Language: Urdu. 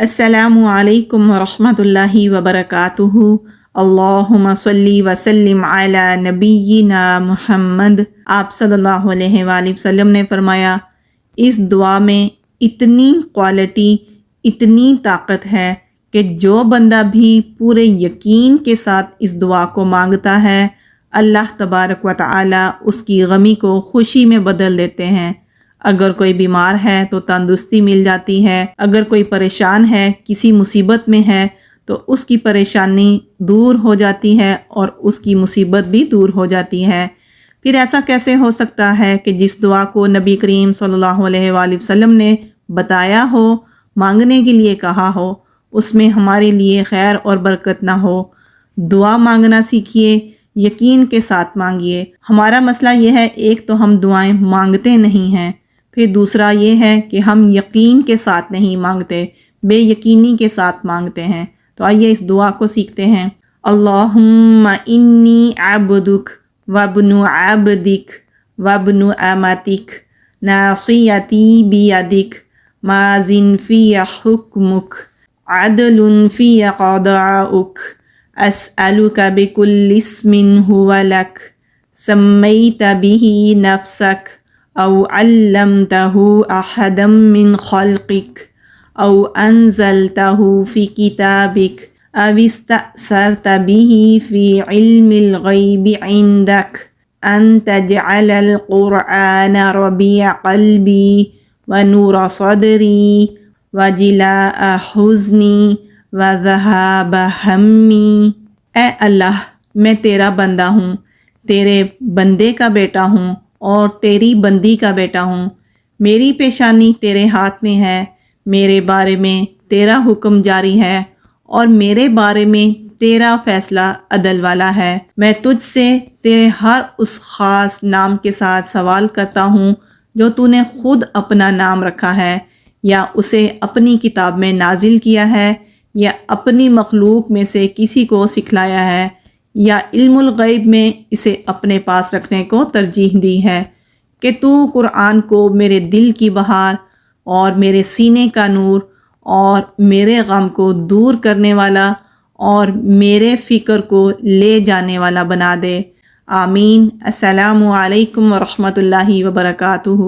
السلام علیکم ورحمۃ اللہ وبرکاتہ۔ اللہم صلی وسلم علی نبینا محمد۔ آپ صلی اللہ علیہ وآلہ وسلم نے فرمایا، اس دعا میں اتنی کوالٹی، اتنی طاقت ہے کہ جو بندہ بھی پورے یقین کے ساتھ اس دعا کو مانگتا ہے، اللہ تبارک و تعالی اس کی غمی کو خوشی میں بدل دیتے ہیں۔ اگر کوئی بیمار ہے تو تندرستی مل جاتی ہے، اگر کوئی پریشان ہے، کسی مصیبت میں ہے تو اس کی پریشانی دور ہو جاتی ہے اور اس کی مصیبت بھی دور ہو جاتی ہے۔ پھر ایسا کیسے ہو سکتا ہے کہ جس دعا کو نبی کریم صلی اللہ علیہ وآلہ وسلم نے بتایا ہو، مانگنے کے لیے کہا ہو، اس میں ہمارے لیے خیر اور برکت نہ ہو؟ دعا مانگنا سیکھیے، یقین کے ساتھ مانگیے۔ ہمارا مسئلہ یہ ہے، ایک تو ہم دعائیں مانگتے نہیں ہیں، پھر دوسرا یہ ہے کہ ہم یقین کے ساتھ نہیں مانگتے، بے یقینی کے ساتھ مانگتے ہیں۔ تو آئیے اس دعا کو سیکھتے ہیں۔ اللہم انی عبدک وابن عبدک وابن امتک ناصیتی بیدک ماض فی حکمک عدل فی قضاؤک اسألک بکل اسم هو لک سمیت به نفسک او علمته احدا من خلقک او انزلته فی کتابک او استأثرت به فی علم الغیب عندک ان تجعل القرآن ربیع قلبی ونور صدری وجلاء حزنی وذہاب ہمی۔ اے اللہ، میں تیرا بندہ ہوں، تیرے بندے کا بیٹا ہوں اور تیری بندی کا بیٹا ہوں۔ میری پیشانی تیرے ہاتھ میں ہے، میرے بارے میں تیرا حکم جاری ہے اور میرے بارے میں تیرا فیصلہ عدل والا ہے۔ میں تجھ سے تیرے ہر اس خاص نام کے ساتھ سوال کرتا ہوں جو تو نے خود اپنا نام رکھا ہے، یا اسے اپنی کتاب میں نازل کیا ہے، یا اپنی مخلوق میں سے کسی کو سکھلایا ہے، یا علم الغیب میں اسے اپنے پاس رکھنے کو ترجیح دی ہے، کہ تو قرآن کو میرے دل کی بہار اور میرے سینے کا نور اور میرے غم کو دور کرنے والا اور میرے فکر کو لے جانے والا بنا دے۔ آمین۔ السلام علیکم ورحمۃ اللہ وبرکاتہ۔